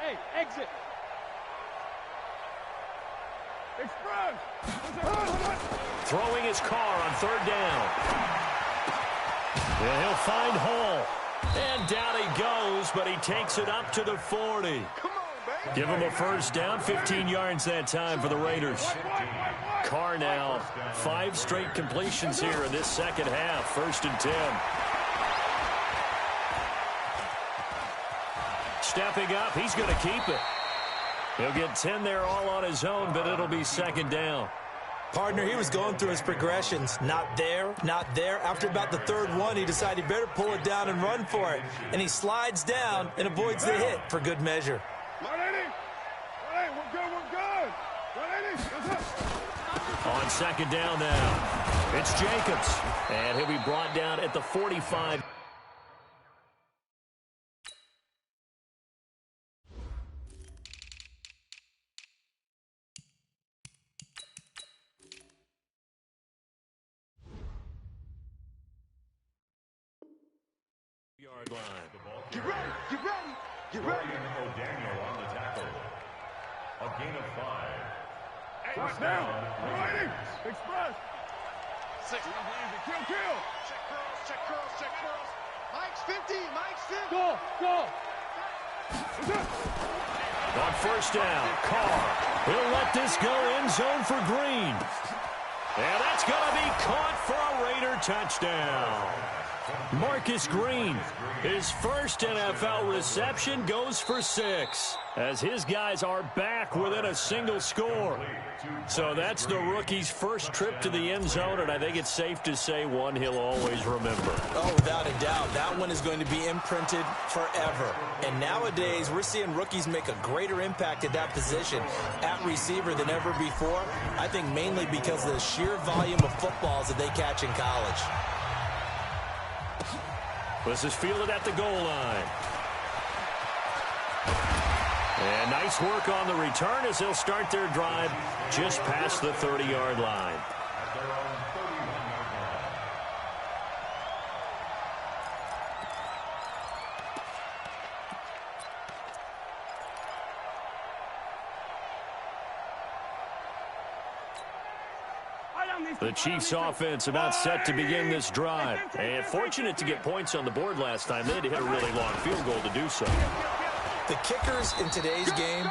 D: Hey, exit.
C: Express.
A: Throwing his Carr on 3rd down. And he'll find Hall. And down he goes, but he takes it up to the 40.
C: Come on, baby.
A: Give him a 1st down, 15 yards that time for the Raiders. Carr now, 5 straight completions here in this second half. 1st and 10. Stepping up, he's going to keep it. He'll get 10 there all on his own, but it'll be 2nd down.
B: Partner, he was going through his progressions. Not there, not there. After about the 3rd one, he decided he better pull it down and run for it. And he slides down and avoids the hit for good measure.
C: 180. 180. We're good. 180.
A: On 2nd down now, it's Jacobs. And he'll be brought down at the 45. Yard line.
C: Get ready. Get ready. Get ready.
E: O'Daniel on the tackle. A gain of 5.
C: First down. 180. Express. 6. Easy. Kill. Check curls. Check curls. Check curls. Mike's 50. Mike's 50.
D: Go.
A: On 1st down, Carr. He'll let this go end zone for Green. And that's going to be caught for a Raider touchdown. Marcus Green, his first NFL reception, goes for 6 as his guys are back within a single score. So that's the rookie's first trip to the end zone, and I think it's safe to say one he'll always remember.
B: Oh, without a doubt. That one is going to be imprinted forever. And nowadays, we're seeing rookies make a greater impact at that position at receiver than ever before. I think mainly because of the sheer volume of footballs that they catch in college.
A: This is fielded at the goal line. And nice work on the return as they'll start their drive just past the 30-yard line. The Chiefs offense about set to begin this drive. And fortunate to get points on the board last time. They had to hit a really long field goal to do so.
B: The kickers in today's game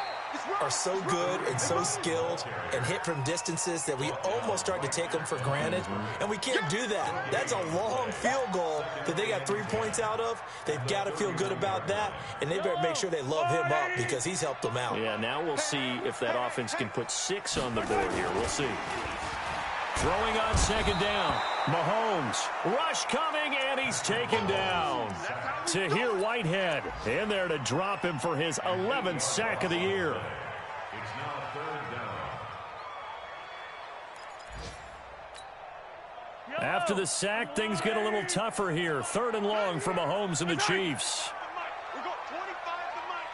B: are so good and so skilled and hit from distances that we almost start to take them for granted. And we can't do that. That's a long field goal that they got 3 points out of. They've got to feel good about that, and they better make sure they love him up because he's helped them out.
A: Yeah, now we'll see if that offense can put 6 on the board here. We'll see. Throwing on 2nd down. Mahomes. Rush coming, and he's taken down. Tahir Whitehead in there to drop him for his 11th sack of the year.
E: It's now 3rd down.
A: After the sack, things get a little tougher here. 3rd and long for Mahomes and the Chiefs.
C: We got 25 to Mike.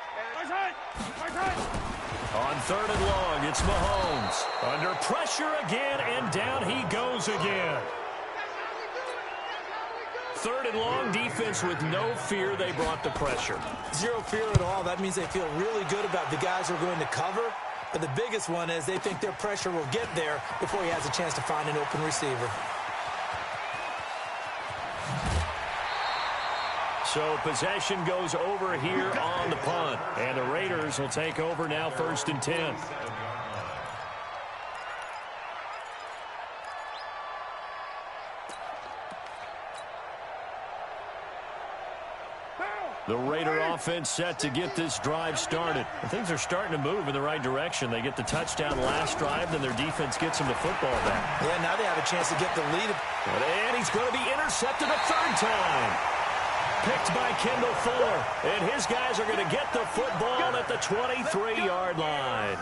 A: On 3rd and long, it's Mahomes. Under pressure again, and down he goes again. 3rd and long, defense with no fear. They brought the pressure.
B: Zero fear at all. That means they feel really good about the guys who are going to cover. But the biggest one is they think their pressure will get there before he has a chance to find an open receiver.
A: So possession goes over here on the punt. And the Raiders will take over now, 1st and 10. The Raider offense set to get this drive started. And things are starting to move in the right direction. They get the touchdown last drive, then their defense gets them the football back.
B: Yeah, now they have a chance to get the lead.
A: And he's going to be intercepted a 3rd time. Picked by Kendall Fuller. And his guys are going to get the football at the 23-yard line.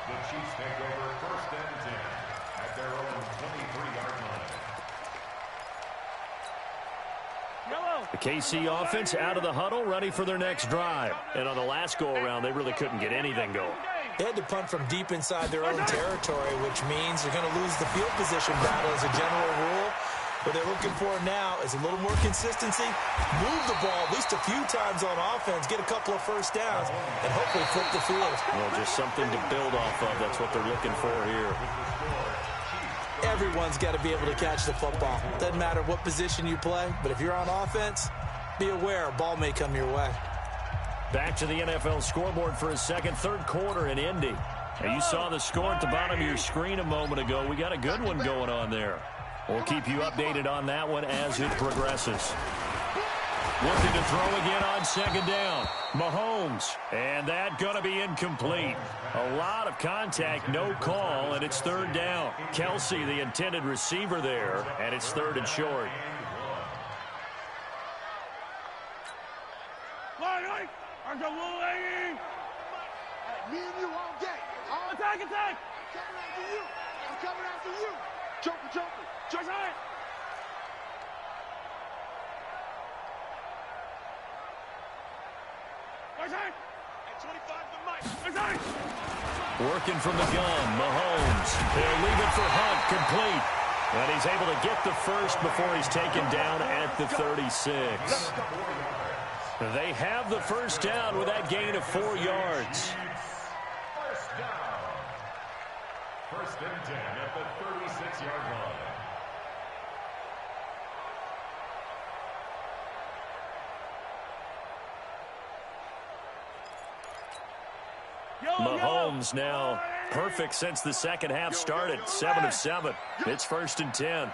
E: The Chiefs take over 1st and 10 at their own 23-yard line.
A: The KC offense out of the huddle, ready for their next drive. And on the last go-around, they really couldn't get anything going.
B: They had to punt from deep inside their own territory, which means they're going to lose the field position battle as a general rule. What they're looking for now is a little more consistency, move the ball at least a few times on offense, get a couple of 1st downs, and hopefully flip the field.
A: Well, just something to build off of. That's what they're looking for here.
B: Everyone's got to be able to catch the football. Doesn't matter what position you play, but if you're on offense, be aware a ball may come your way.
A: Back to the NFL scoreboard for a second, 3rd quarter in Indy. Now, you saw the score at the bottom of your screen a moment ago. We got a good one going on there. We'll keep you updated on that one as it progresses. Looking to throw again on 2nd down. Mahomes. And that going to be incomplete. A lot of contact, no call, and it's 3rd down. Kelsey, the intended receiver there, and it's 3rd and short.
C: Me and you all day. Attack! I'm coming after you. I'm coming after you. Joker. Just right.
A: Working from the gun, Mahomes. They'll leave it for Hunt, complete. And he's able to get the first before he's taken down at the 36. They have the 1st down with that gain of 4 yards.
E: 1st down. 1st and 10 at the 36-yard line.
A: Mahomes now perfect since the 2nd half started. 7 of 7. It's 1st and 10.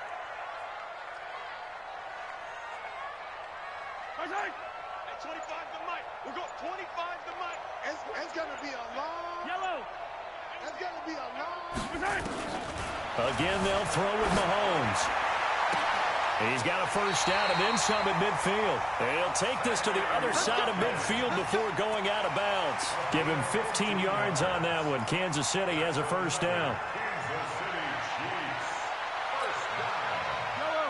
C: It's going to be a long. Yellow. It's going to be a long.
A: Again, they'll throw with Mahomes. He's got a 1st down and then some at midfield. He'll take this to the other side of midfield before going out of bounds. Give him 15 yards on that one. Kansas City has a 1st down.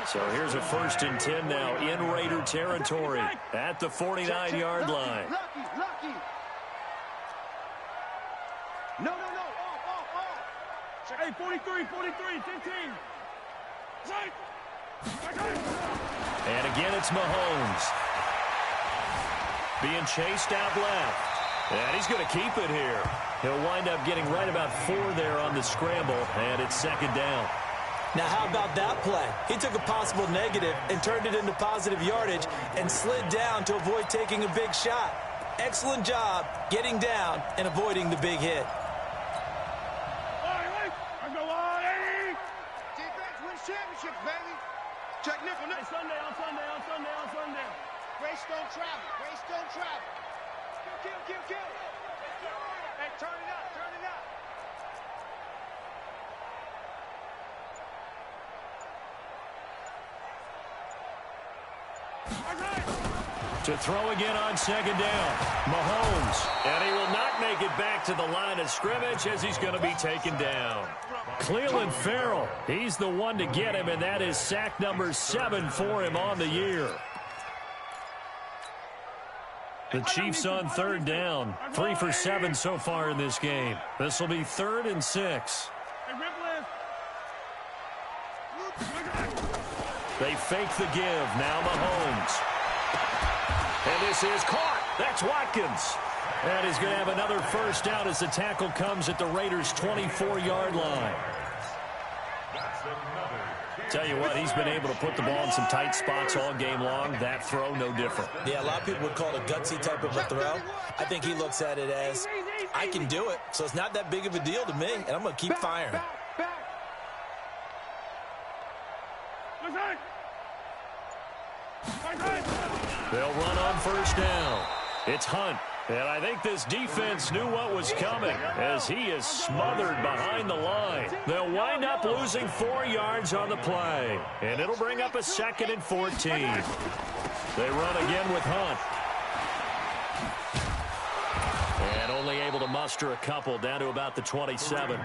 A: So here's a 1st and 10 now in Raider territory at the 49-yard line.
C: Lucky. No.
D: Hey, 43, 15.
A: And again, it's Mahomes. Being chased out left. And he's going to keep it here. He'll wind up getting right about 4 there on the scramble, and it's 2nd down.
B: Now, how about that play? He took a possible negative and turned it into positive yardage and slid down to avoid taking a big shot. Excellent job getting down and avoiding the big hit.
C: Defense wins championships, baby. Check nickel. On Sunday. Grace don't travel. Kill. Hey, turn it up.
A: To throw again on 2nd down. Mahomes. And he will not make it back to the line of scrimmage as he's going to be taken down. Cleveland Farrell. He's the one to get him, and that is sack number 7 for him on the year. The Chiefs on 3rd down. 3 for 7 so far in this game. This will be 3rd and 6. They fake the give. Now Mahomes. And this is caught. That's Watkins. And he's going to have another 1st down as the tackle comes at the Raiders' 24-yard line.
E: That's the
A: Tell you what, he's been able to put the ball in some tight spots all game long. That throw, no different.
B: Yeah, a lot of people would call it a gutsy type of a throw. I think he looks at it as, I can do it, so it's not that big of a deal to me, and I'm going to keep firing.
A: They'll run on first down. It's Hunt. And I think this defense knew what was coming as he is smothered behind the line. They'll wind up losing 4 yards on the play. And it'll bring up a 2nd and 14. They run again with Hunt. And only able to muster a couple down to about the 27.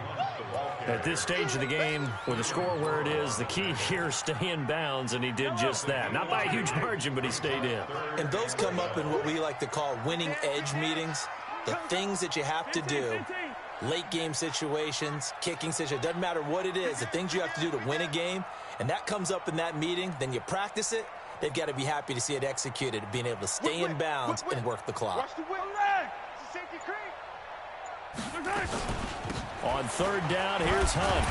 A: At this stage of the game, with the score where it is, the key here is stay in bounds, and he did just that. Not by a huge margin, but he stayed in.
B: And those come up in what we like to call winning edge meetings. The things that you have to do, late game situations, kicking situations, doesn't matter what it is, the things you have to do to win a game, and that comes up in that meeting, then you practice it, they've got to be happy to see it executed, being able to stay in bounds and work the clock.
A: On third down, here's Hunt.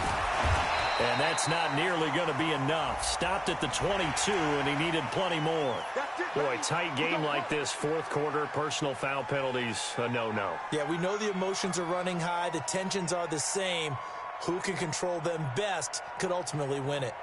A: And that's not nearly going to be enough. Stopped at the 22, and he needed plenty more. Boy, tight game like this, fourth quarter, personal foul penalties, a no-no.
B: Yeah, we know the emotions are running high. The tensions are the same. Who can control them best could ultimately win it.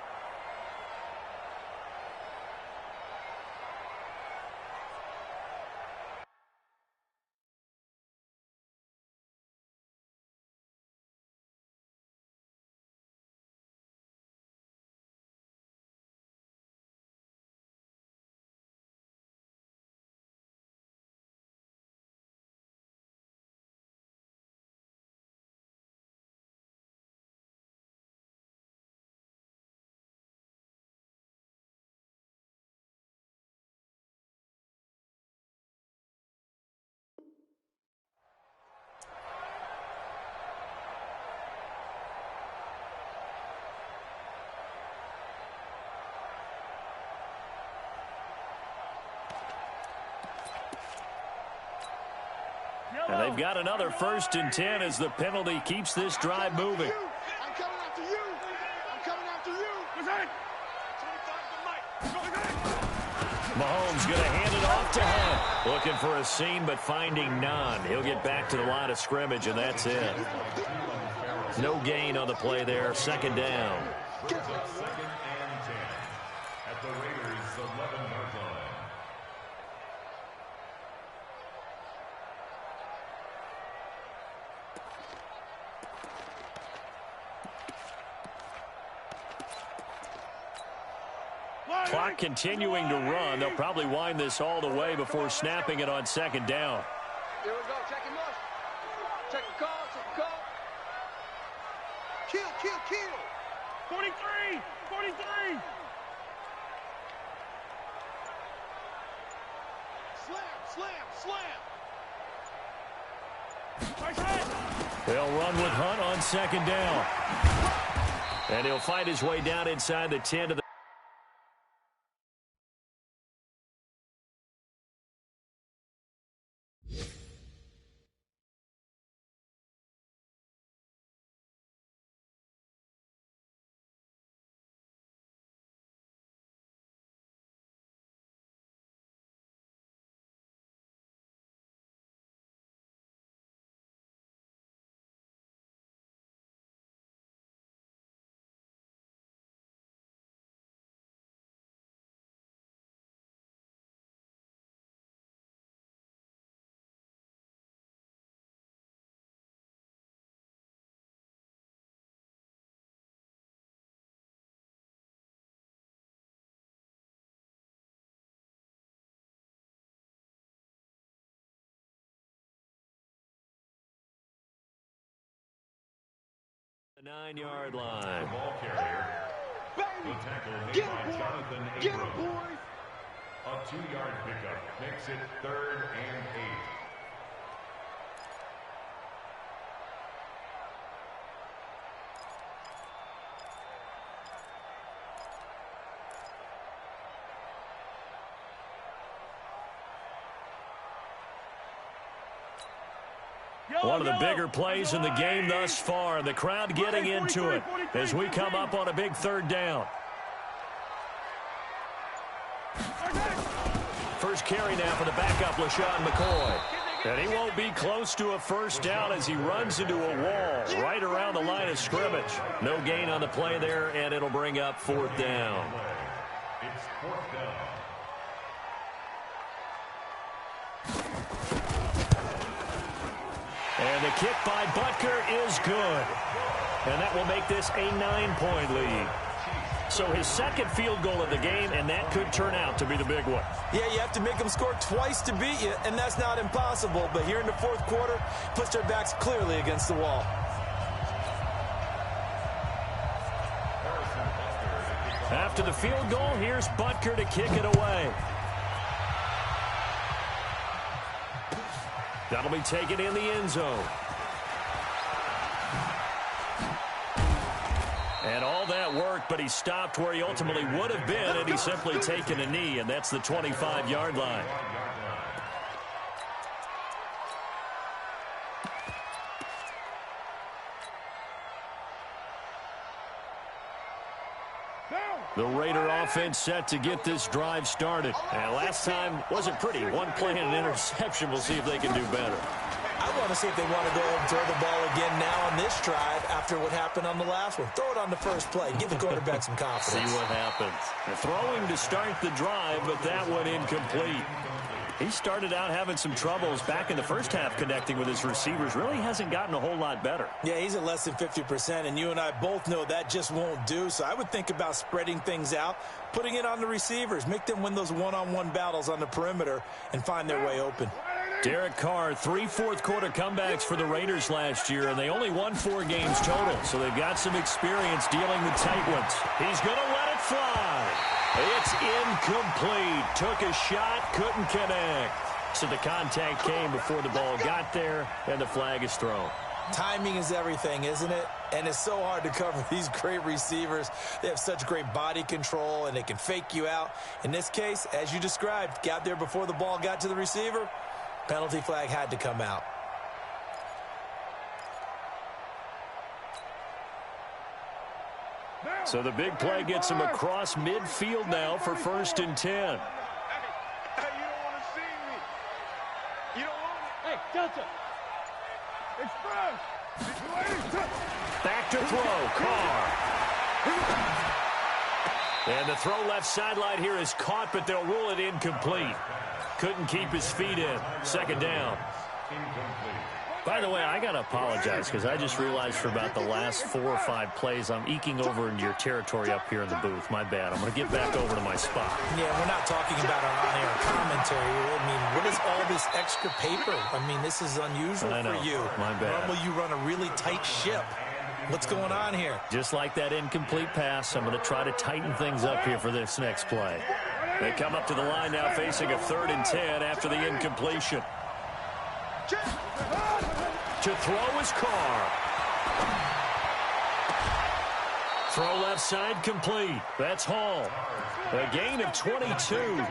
A: And they've got another 1st and 10 as the penalty keeps this drive moving.
C: I'm coming after you. I'm coming after you.
A: Mahomes going to hand it off to Hunt. Looking for a seam, but finding none. He'll get back to the line of scrimmage, and that's it. No gain on the play there. 2nd down.
E: Second and 10 at the Raiders' 11-yard line.
A: Clock continuing to run. They'll probably wind this all the way before snapping it on 2nd down.
C: Here we go. Check him out. Check the call. Check the call. Kill, kill, kill.
D: 43! 43!
C: Slam, slam, slam.
A: They'll run with Hunt on 2nd down. And he'll fight his way down inside the 10 to the The 9-yard line.
E: The ball carrier. The tackle made by Jonathan Abram. A 2-yard pickup makes it 3rd and 8.
A: One of the bigger plays in the game thus far. The crowd getting into it as we come up on a big third down. First carry now for the backup, LaShawn McCoy. And he won't be close to a first down as he runs into a wall right around the line of scrimmage. No gain on the play there, and it'll bring up fourth down.
E: It's fourth down.
A: And the kick by Butker is good. And that will make this a 9-point lead. So his second field goal of the game, and that could turn out to be the big one.
B: Yeah, you have to make them score twice to beat you, and that's not impossible. But here in the fourth quarter, puts their backs clearly against the wall.
A: After the field goal, here's Butker to kick it away. That'll be taken in the end zone. And all that worked, but he stopped where he ultimately would have been, and he's simply taken a knee, and that's the 25-yard line. The Raider offense set to get this drive started. And last time wasn't pretty. One play and an interception. We'll see if they can do better.
B: I want to see if they want to go and throw the ball again now on this drive after what happened on the last one. Throw it on the first play. Give the quarterback some confidence.
A: See what happens. Throwing to start the drive, but that one incomplete. He started out having some troubles back in the first half connecting with his receivers. Really hasn't gotten a whole lot better.
B: Yeah, he's at less than 50%, and you and I both know that just won't do. So I would think about spreading things out, putting it on the receivers, make them win those one-on-one battles on the perimeter and find their way open.
A: Derek Carr, 3 fourth-quarter comebacks for the Raiders last year, and they only won 4 games total, so they've got some experience dealing with tight ones. He's going to let it fly. It's incomplete. Took a shot, couldn't connect. So the contact came before the ball got there, and the flag is thrown.
B: Timing is everything, isn't it? And it's so hard to cover these great receivers. They have such great body control, and they can fake you out. In this case, as you described, got there before the ball got to the receiver. Penalty flag had to come out.
A: So the big play gets him across midfield now for 1st and 10.
C: Hey, you don't want to see me. You don't want me.
D: Hey, Delta.
C: Express.
A: Back to throw. Carr. And the throw left sideline here is caught, but they'll rule it incomplete. Couldn't keep his feet in. 2nd down. By the way, I got to apologize because I just realized for about the last 4 or 5 plays, I'm eking over into your territory up here in the booth. My bad. I'm going to get back over to my spot.
B: Yeah, we're not talking about our on-air commentary. I mean, what is all this extra paper? I mean, this is unusual for you.
A: My bad.
B: Normally you run a really tight ship. What's going on here?
A: Just like that incomplete pass, I'm going to try to tighten things up here for this next play. They come up to the line now facing a 3rd and 10 after the incompletion. To throw is Carr. Throw left side complete. That's Hall. A gain of 22.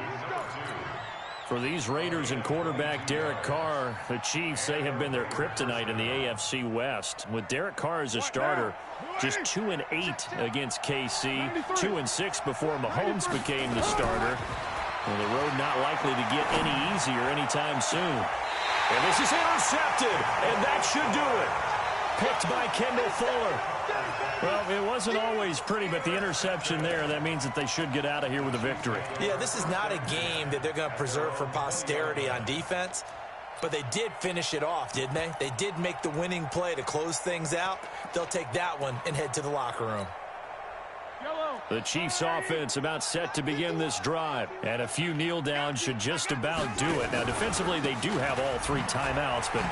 A: For these Raiders and quarterback Derek Carr, the Chiefs, they have been their kryptonite in the AFC West. With Derek Carr as a starter, just 2-8 against KC, 2-6 before Mahomes became the starter. And the road not likely to get any easier anytime soon. And this is intercepted, and that should do it. Picked by Kendall Fuller. Well, it wasn't always pretty, but the interception there, that means that they should get out of here with a victory.
B: Yeah, this is not a game that they're going to preserve for posterity on defense, but they did finish it off, didn't they? They did make the winning play to close things out. They'll take that one and head to the locker room.
A: The Chiefs offense about set to begin this drive. And a few kneel downs should just about do it. Now, defensively, they do have all 3 timeouts, but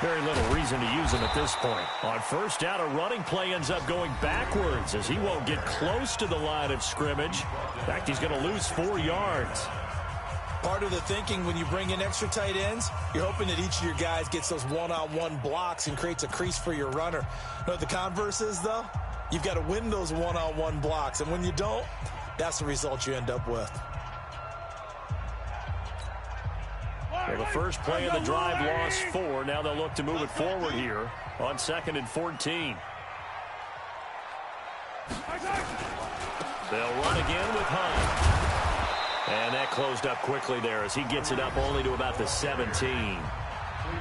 A: very little reason to use them at this point. On 1st down, a running play ends up going backwards as he won't get close to the line of scrimmage. In fact, he's going to lose 4 yards.
B: Part of the thinking when you bring in extra tight ends, you're hoping that each of your guys gets those one-on-one blocks and creates a crease for your runner. You know what the converse is, though? You've got to win those one-on-one blocks, and when you don't, that's the result you end up with.
A: Well, the first play of the drive lost 4. Now they'll look to move it forward here on 2nd and 14. They'll run again with Hunt. And that closed up quickly there as he gets it up only to about the 17.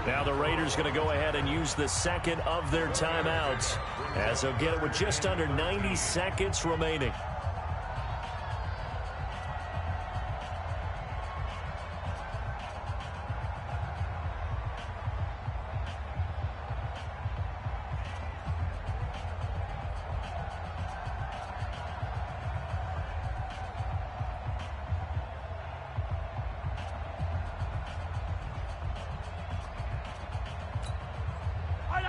A: Now the Raiders going to go ahead and use the second of their timeouts as they'll get it with just under 90 seconds remaining.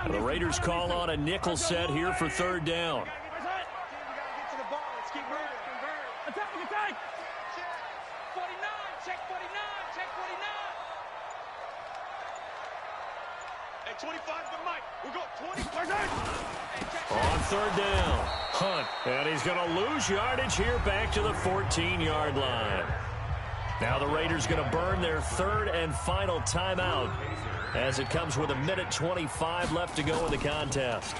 A: The Raiders call on a nickel set here for 3rd down.
D: Attack! 49, check 49, check 49.
C: Hey, 25 to Mike. We got 20.
A: On 3rd down, Hunt. And he's going to lose yardage here back to the 14-yard line. Now the Raiders going to burn their 3rd and final timeout as it comes with 1:25 left to go in the contest.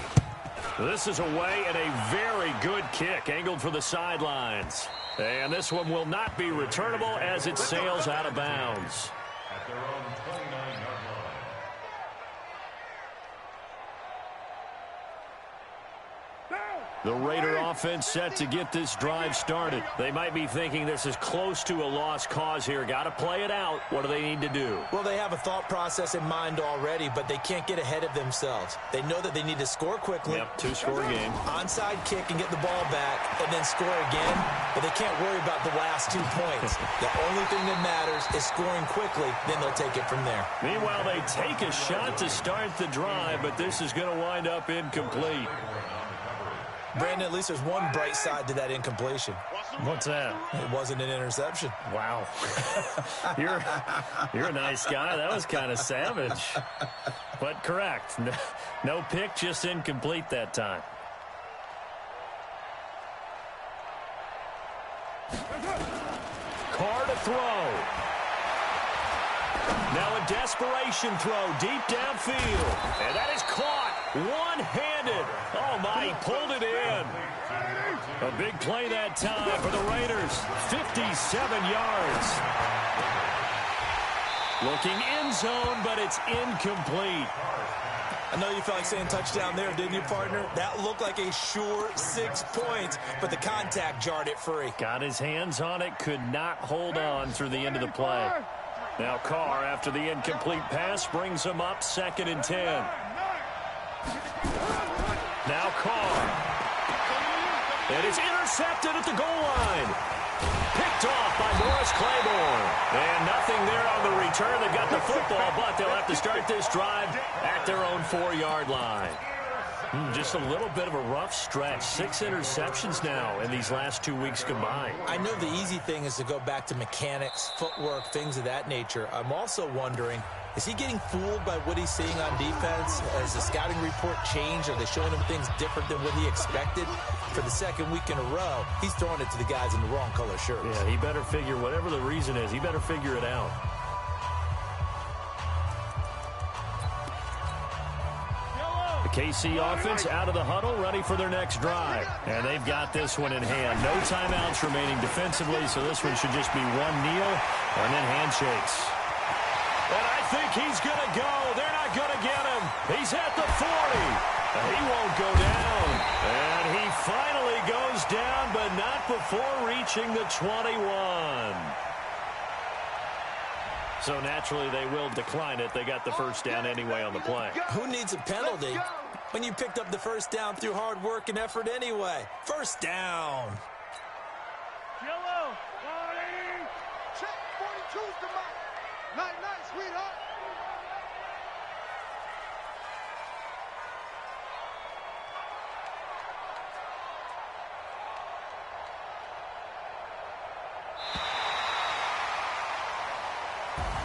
A: This is away and a very good kick angled for the sidelines. And this one will not be returnable as it sails out of bounds.
E: At their own 29-yard line.
A: The Raider offense set to get this drive started. They might be thinking this is close to a lost cause here. Got to play it out. What do they need to do?
B: Well, they have a thought process in mind already, but they can't get ahead of themselves. They know that they need to score quickly.
A: Yep, 2-score game.
B: Onside kick and get the ball back and then score again, but they can't worry about the last 2 points. The only thing that matters is scoring quickly, then they'll take it from there.
A: Meanwhile, they take a shot to start the drive, but this is going to wind up incomplete.
B: Brandon, at least there's one bright side to that incompletion.
A: What's that?
B: It wasn't an interception.
A: Wow. You're a nice guy. That was kind of savage. But correct. No pick, just incomplete that time. Carr to throw. Now a desperation throw deep downfield. And that is caught one-handed. Oh, my, he pulled it in. A big play that time for the Raiders. 57 yards. Looking end zone, but it's incomplete.
B: I know you felt like saying touchdown there, didn't you, partner? That looked like a sure 6 points, but the contact jarred it free.
A: Got his hands on it, could not hold on through the end of the play. Now Carr, after the incomplete pass, brings him up 2nd and 10. Now Carr. It is intercepted at the goal line. Picked off by Morris Claiborne. And nothing there on the return. They've got the football, but they'll have to start this drive at their own 4-yard line. Just a little bit of a rough stretch. 6 interceptions now in these last 2 weeks combined.
B: I know the easy thing is to go back to mechanics, footwork, things of that nature. I'm also wondering, is he getting fooled by what he's seeing on defense? Has the scouting report changed? Are they showing him things different than what he expected? For the 2nd week in a row, he's throwing it to the guys in the wrong color shirts.
A: Yeah, he better figure, whatever the reason is, he better figure it out. The KC offense out of the huddle, ready for their next drive. And they've got this one in hand. No timeouts remaining defensively, so this one should just be one kneel and then handshakes. And I think he's going to go. They're not going to get him. He's at the 40. He won't go down. And he finally goes down, but not before reaching the 21. So naturally they will decline it. They got the first down anyway on the play.
B: Who needs a penalty when you picked up the first down through hard work and effort anyway? First down.
D: Yellow.
C: Check 42's the mark. Night, sweetheart.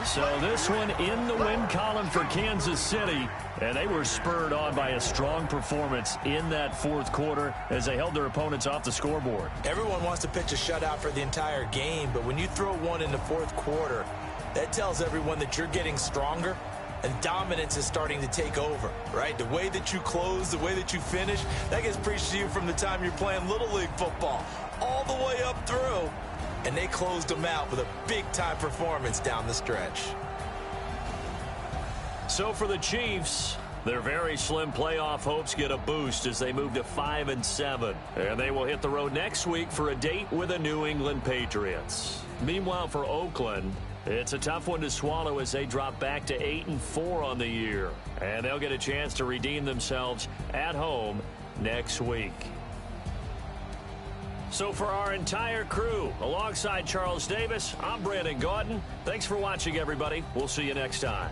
A: So this one in the win column for Kansas City, and they were spurred on by a strong performance in that 4th quarter as they held their opponents off the scoreboard.
B: Everyone wants to pitch a shutout for the entire game, but when you throw one in the 4th quarter, That tells everyone that you're getting stronger and dominance is starting to take over, right? The way that you close, the way that you finish, that gets preached to you from the time you're playing Little League football all the way up through. And they closed them out with a big-time performance down the stretch.
A: So for the Chiefs, their very slim playoff hopes get a boost as they move to 5-7. And they will hit the road next week for a date with the New England Patriots. Meanwhile, for Oakland, it's a tough one to swallow as they drop back to 8-4 on the year. And they'll get a chance to redeem themselves at home next week. So for our entire crew, alongside Charles Davis, I'm Brandon Gaudin. Thanks for watching, everybody. We'll see you next time.